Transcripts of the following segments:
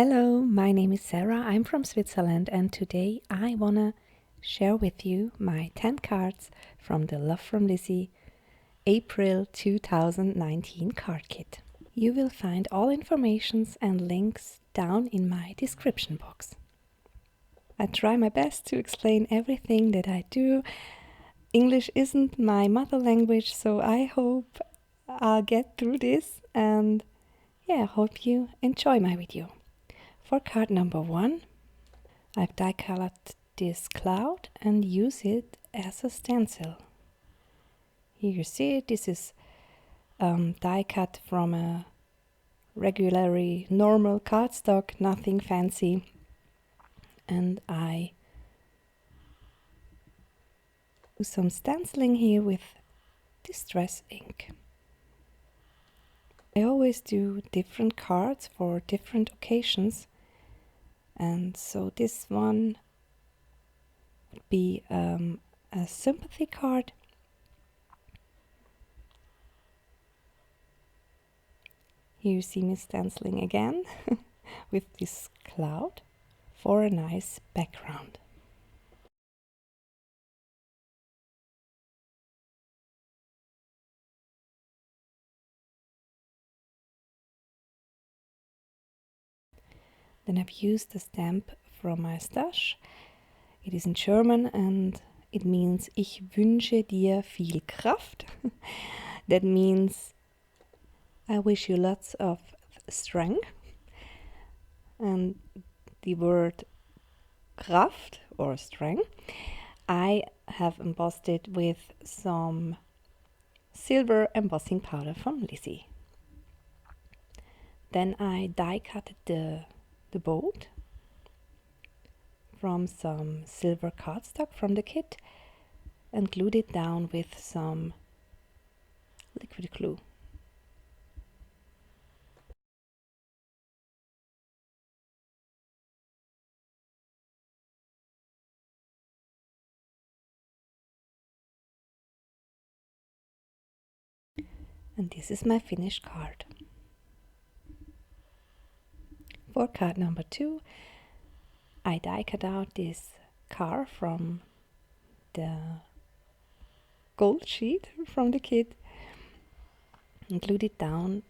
Hello, my name is Sarah. I'm from Switzerland, and today I wanna share with you my 10 cards from the Love from Lizi April 2019 card kit. You will find all informations and links down in my description box. I try my best to explain everything that I do. English isn't my mother language, so I hope I'll get through this, and hope you enjoy my video. For card number 1, I've die colored this cloud and use it as a stencil. Here you see it, this is die cut from a regularly normal cardstock, nothing fancy. And I do some stenciling here with distress ink. I always do different cards for different occasions, and so this one would be a sympathy card. Here you see me stenciling again with this cloud for a nice background. Then I've used the stamp from my stash. It is in German and it means Ich wünsche dir viel Kraft. That means I wish you lots of strength. And the word Kraft or strength, I have embossed it with some silver embossing powder from Lizi. Then I die cut the boat from some silver cardstock from the kit and glued it down with some liquid glue. And this is my finished card. For card number 2, I die cut out this car from the gold sheet from the kit and glued it down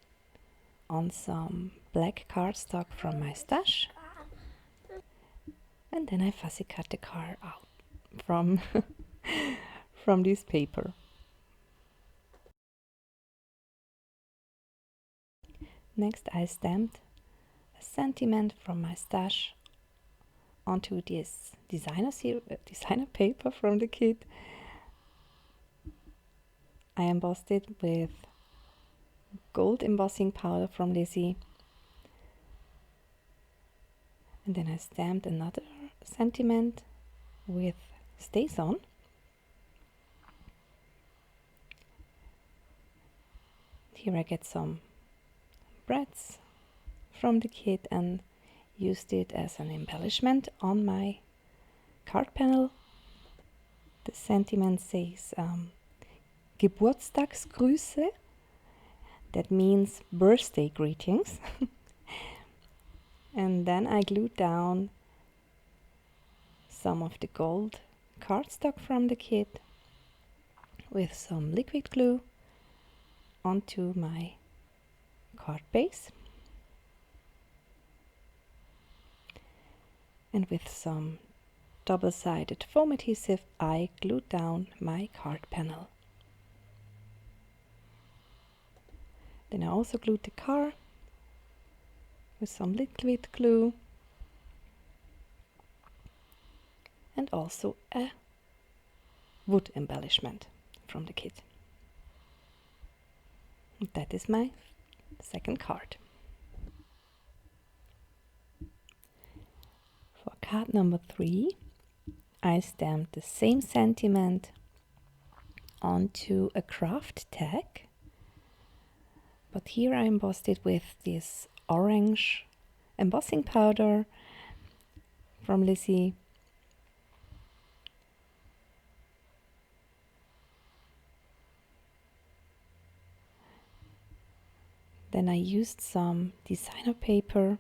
on some black cardstock from my stash. And then I fussy cut the car out from from this paper. Next I stamped a sentiment from my stash onto this designer paper from the kit. I embossed it with gold embossing powder from Lizi. And then I stamped another sentiment with Stays On. Here I get some breads from the kit and used it as an embellishment on my card panel. The sentiment says Geburtstagsgrüße. That means birthday greetings. And then I glued down some of the gold cardstock from the kit with some liquid glue onto my card base. And with some double-sided foam adhesive, I glued down my card panel. Then I also glued the car with some liquid glue and also a wood embellishment from the kit. That is my second card. For card number 3, I stamped the same sentiment onto a craft tag, but here I embossed it with this orange embossing powder from Lizi. Then I used some designer paper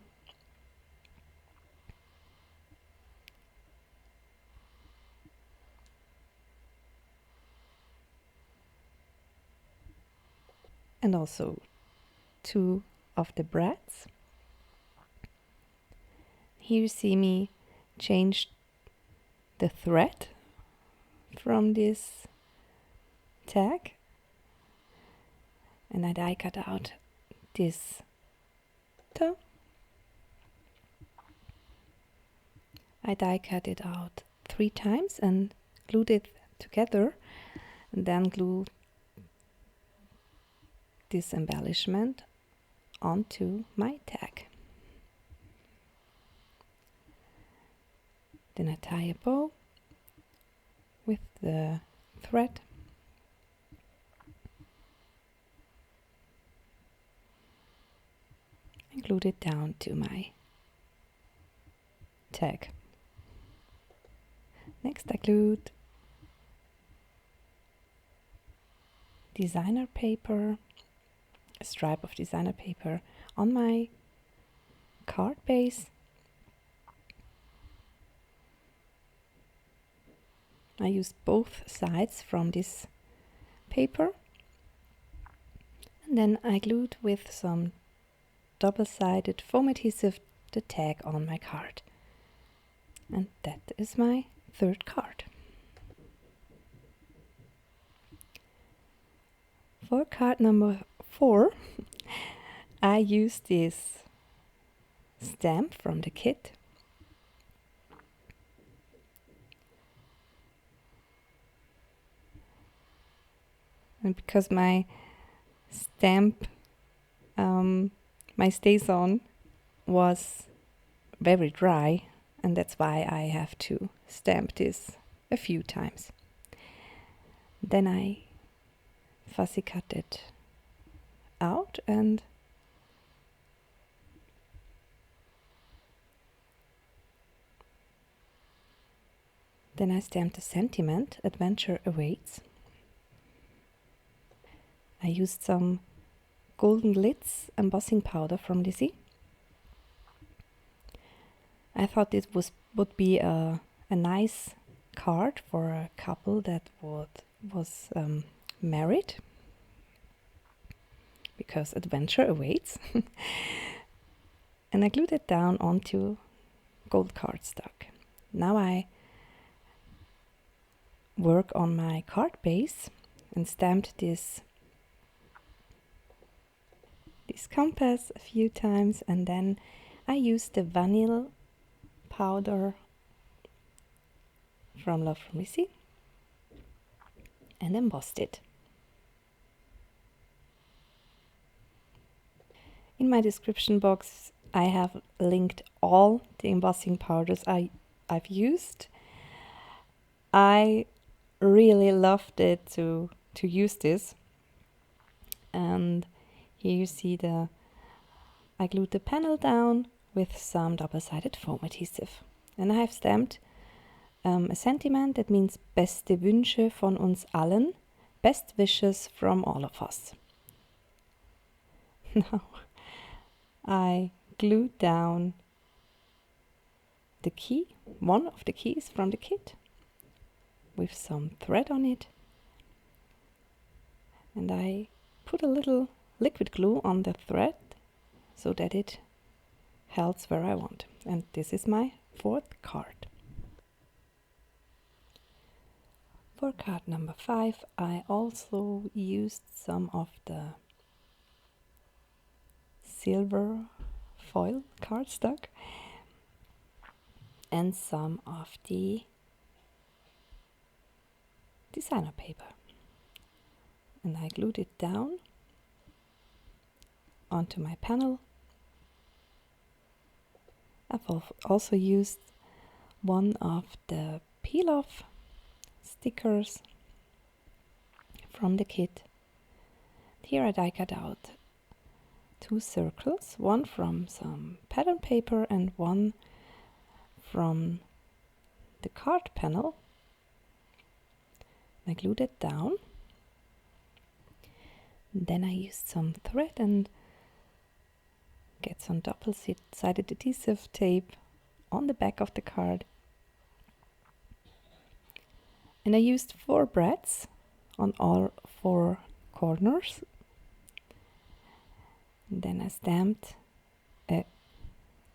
and also 2 of the brads. Here you see me change the thread from this tag, and I die cut out this toe. I die cut it out 3 times and glued it together, and then glue this embellishment onto my tag. Then I tie a bow with the thread and glued it down to my tag. Next I glued designer paper, a stripe of designer paper on my card base. I used both sides from this paper, and then I glued with some double-sided foam adhesive the tag on my card. And that is my 3rd card. For card number 4, I used this stamp from the kit. And because my stamp, my StazOn was very dry, and that's why I have to stamp this a few times. Then I fussy cut it out, and then I stamped the sentiment, Adventure Awaits. I used some golden lids embossing powder from Lizi. I thought it would be a nice card for a couple that was married, because adventure awaits. And I glued it down onto gold cardstock. Now I work on my card base and stamped this compass a few times, and then I used the vanilla powder from Love from Lizi and embossed it. In my description box I have linked all the embossing powders I've used. I really loved it to use this, and here you see I glued the panel down with some double-sided foam adhesive, and I have stamped a sentiment that means beste Wünsche von uns allen, best wishes from all of us. Now I glued down the key, one of the keys from the kit, with some thread on it, and I put a little liquid glue on the thread so that it holds where I want. And this is my 4th card. For card number 5, I also used some of the silver foil cardstock and some of the designer paper, and I glued it down onto my panel. I've also used one of the peel-off stickers from the kit. Here I die cut out 2 circles, one from some pattern paper and one from the card panel. I glued it down. Then I used some thread and get some double-sided adhesive tape on the back of the card. And I used 4 brads on all 4 corners. And then I stamped a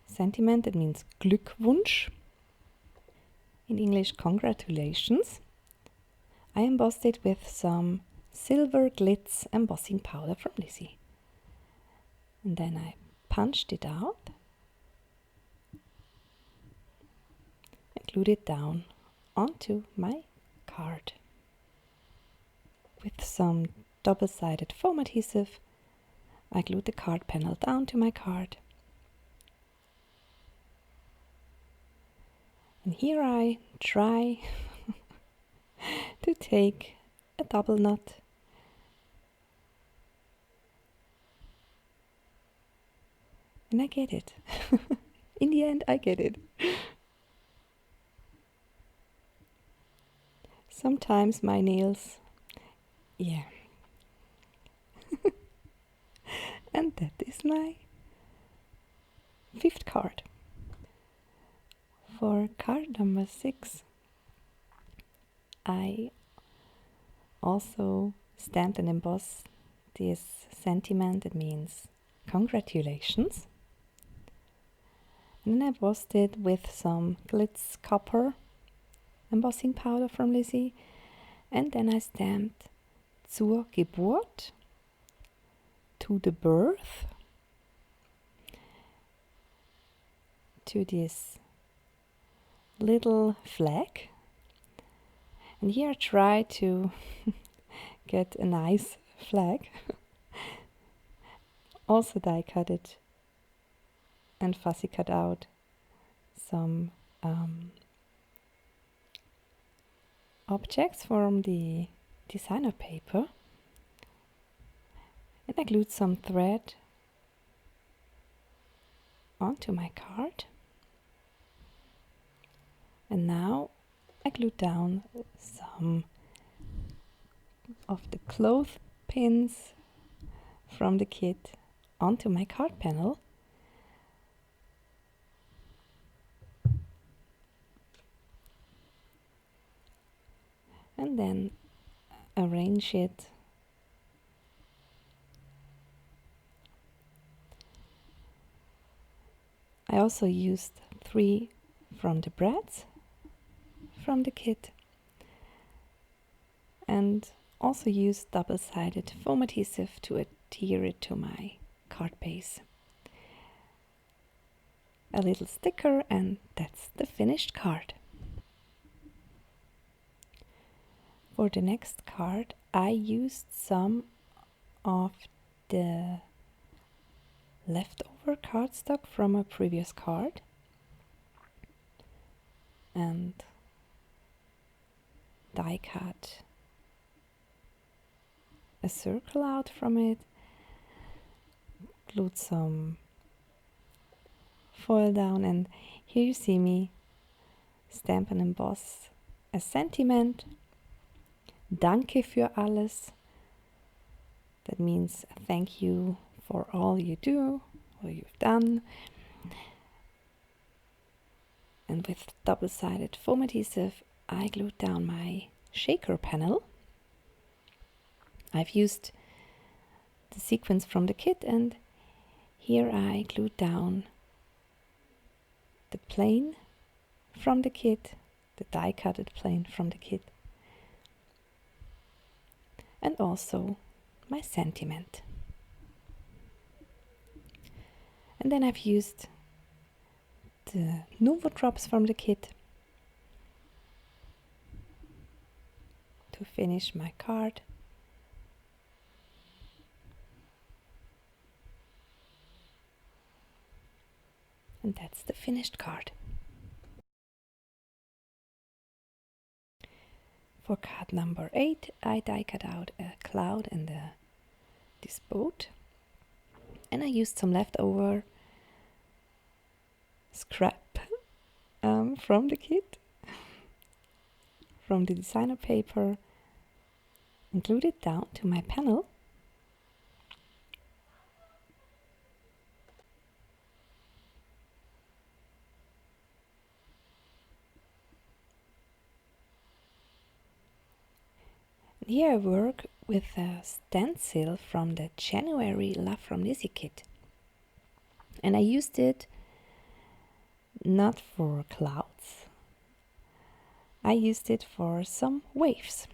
sentiment that means Glückwunsch. In English, congratulations. I embossed it with some silver glitz embossing powder from Lizi. And then I punched it out and glued it down onto my card. With some double-sided foam adhesive, I glued the card panel down to my card. And here I try to take a double knot. And I get it. In the end, I get it. Sometimes my nails, yeah. And that is my 5th card. For card number 6, I also stamped and embossed this sentiment. It means congratulations. And then I embossed it with some glitz copper embossing powder from Lizi. And then I stamped zur Geburt, to the birth, to this little flag. And here I try to get a nice flag. Also die cut it and fussy cut out some objects from the designer paper. And I glued some thread onto my card. And now I glued down some of the cloth pins from the kit onto my card panel. And then arrange it I also used 3 from the brads from the kit and also used double-sided foam adhesive to adhere it to my card base. A little sticker, and that's the finished card. For the next card I used some of the leftover cardstock from a previous card and die cut a circle out from it, glued some foil down, and here you see me stamp and emboss a sentiment. Danke für alles. That means thank you for all you do, or you've done. And with double-sided foam adhesive, I glued down my shaker panel. I've used the sequins from the kit, and here I glued down the plane from the kit, the die-cutted plane from the kit, and also my sentiment. And then I've used the Nuvo drops from the kit to finish my card. And that's the finished card. For card number 8, I die cut out a cloud and this boat. And I used some leftover scrap from the kit, from the designer paper, and glued it down to my panel. Here I work with a stencil from the January Love from Lizi kit. And I used it not for clouds, I used it for some waves.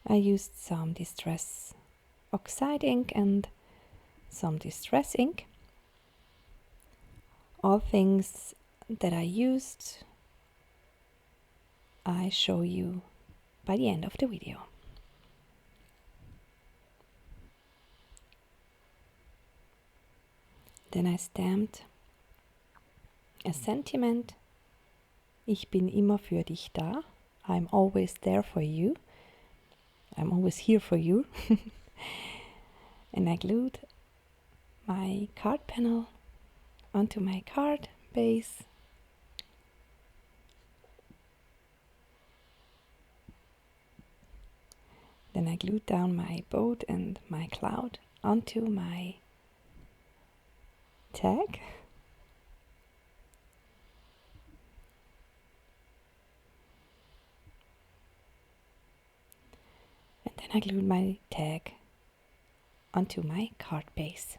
I used some distress oxide ink and some distress ink. All things that I used, I show you by the end of the video. Then I stamped a sentiment. Ich bin immer für dich da. I'm always there for you. I'm always here for you. And I glued my card panel onto my card base. Then I glued down my boat and my cloud onto my tag. And then I glued my tag onto my card base.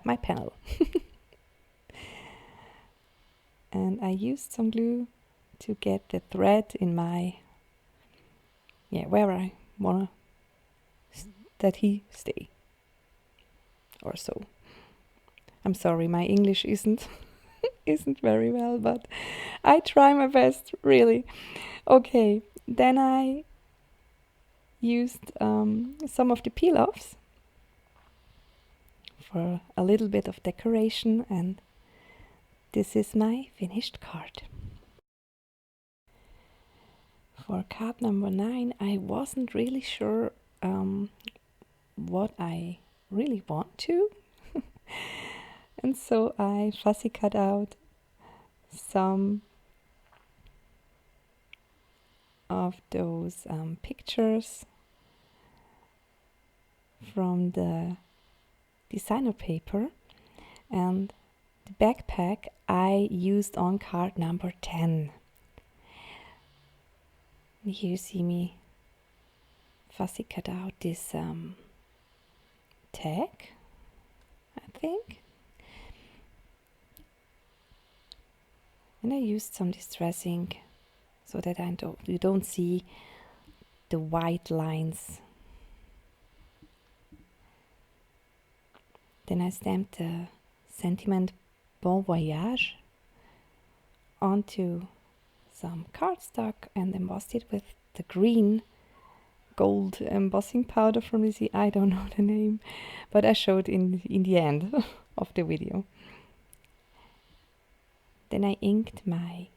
My panel. And I used some glue to get the thread in my, where I wanna that he stay. Or so. I'm sorry, my English isn't very well, but I try my best, really. Okay, then I used some of the peel-offs for a little bit of decoration, and this is my finished card. For card number 9, I wasn't really sure what I really want to. And so I fussy cut out some of those pictures from the designer paper, and the backpack I used on card number 10. Here you see me fussy cut out this tag, I think. And I used some distress ink so that you don't see the white lines. Then I stamped the sentiment Bon Voyage onto some cardstock and embossed it with the green gold embossing powder from Lizi. I don't know the name, but I showed in the end of the video. Then I inked my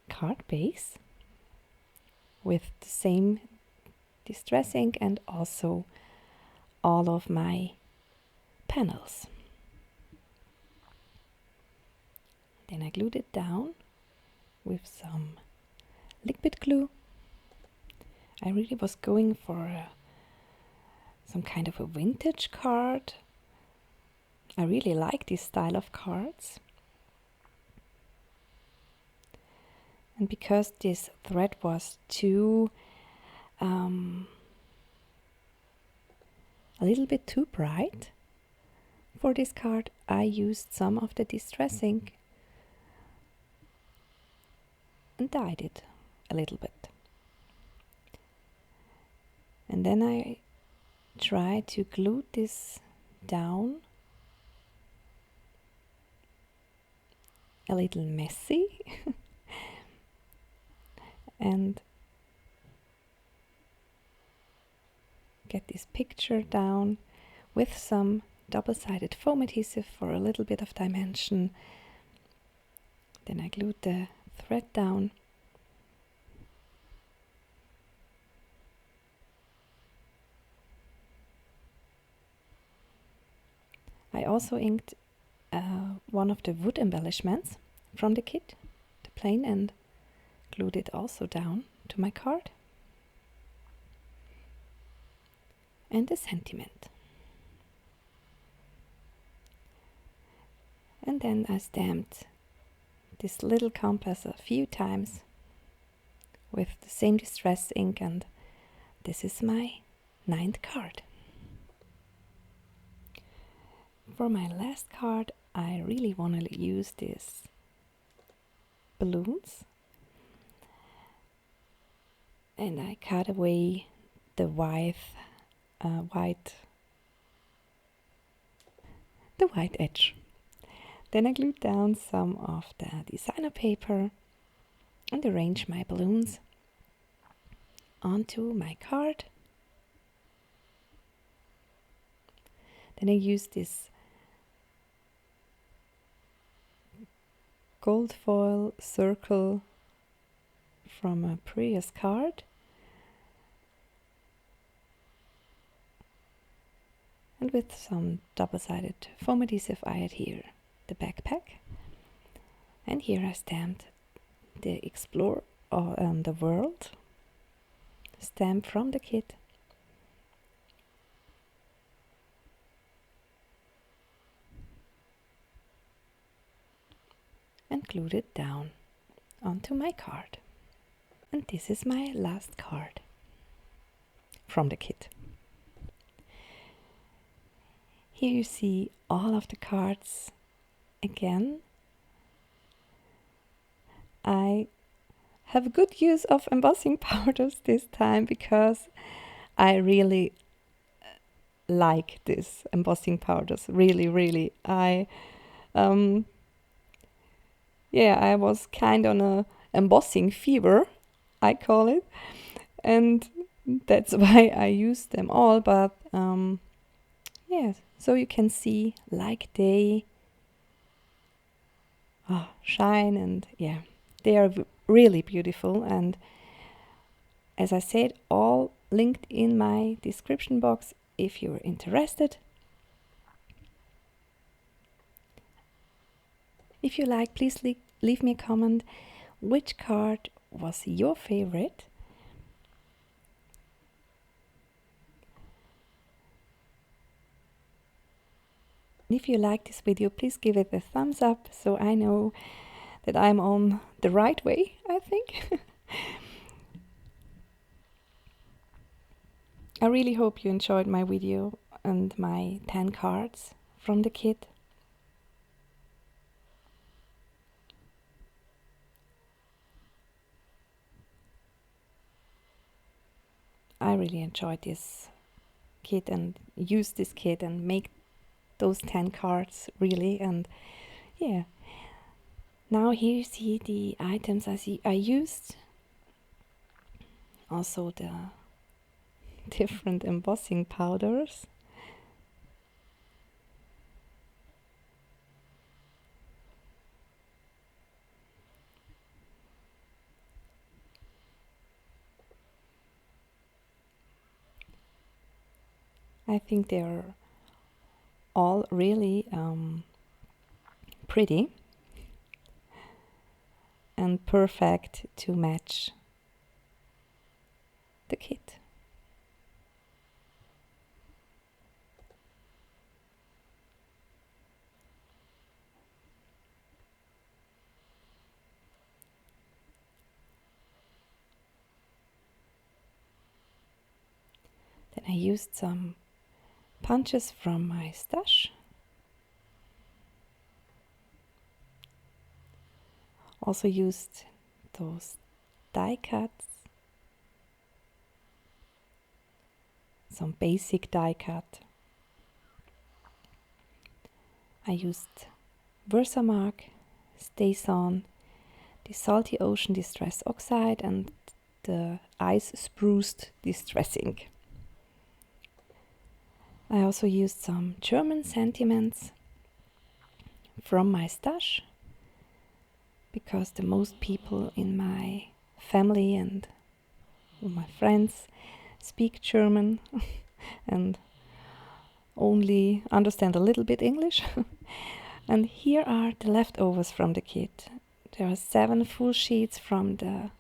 card base with the same distress ink and also all of my panels. Then I glued it down with some liquid glue. I really was going for some kind of a vintage card. I really like this style of cards. And because this thread was too a little bit too bright for this card, I used some of the distress ink and dyed it a little bit. And then I tried to glue this down, a little messy, and get this picture down with some double-sided foam adhesive for a little bit of dimension. Then I glued the thread down. I also inked one of the wood embellishments from the kit, the plain, and glued it also down to my card. And the sentiment. And then I stamped this little compass a few times with the same distress ink, and this is my 9th card. For my last card, I really want to use these balloons, and I cut away the white edge. Then I glued down some of the designer paper and arranged my balloons onto my card. Then I used this gold foil circle from a previous card, and with some double-sided foam adhesive I adhere the backpack. And here I stamped the Explore the World stamp from the kit. And glued it down onto my card. And this is my last card from the kit. Here you see all of the cards again. I have good use of embossing powders this time because I really like this embossing powders. Really. I was kind on a embossing fever, I call it, and that's why I use them all. But so you can see like they shine, and they are really beautiful. And as I said, all linked in my description box if you're interested. If you like, please leave me a comment. Which card was your favorite? If you like this video, please give it a thumbs up so I know that I'm on the right way, I think. I really hope you enjoyed my video and my 10 cards from the kit. I really enjoyed this kit and use this kit and make those 10 cards really. And now here you see the items I used. Also the different embossing powders. I think they're all really pretty and perfect to match the kit. Then I used some punches from my stash. Also used those die cuts, some basic die cut. I used Versamark, StayOn, the Salty Ocean Distress Oxide, and the Ice Spruced Distress Ink. I also used some German sentiments from my stash, because the most people in my family and my friends speak German and only understand a little bit English. And here are the leftovers from the kit. There are 7 full sheets from the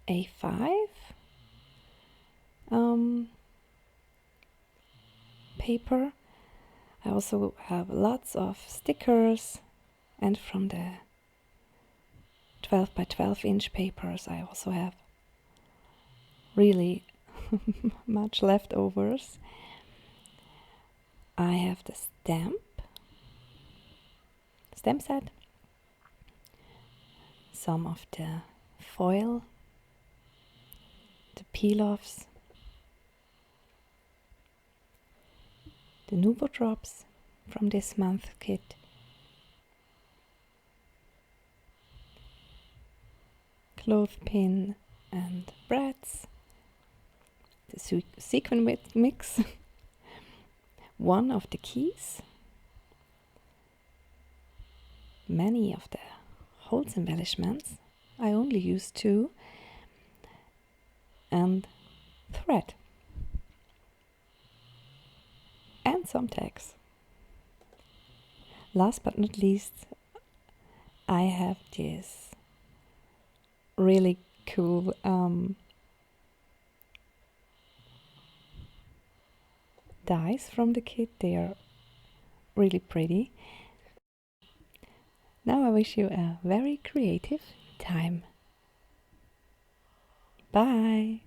A5 paper. I also have lots of stickers, And from the 12 by 12 inch papers I also have really much leftovers. I have the stamp set, some of the foil, the peel-offs, the Nuvo drops from this month kit, clothespin and brads, the sequin mix, one of the keys, many of the holz embellishments, I only use 2, and thread, and some tags. Last but not least, I have this really cool dies from the kit. They are really pretty. Now I wish you a very creative time. Bye!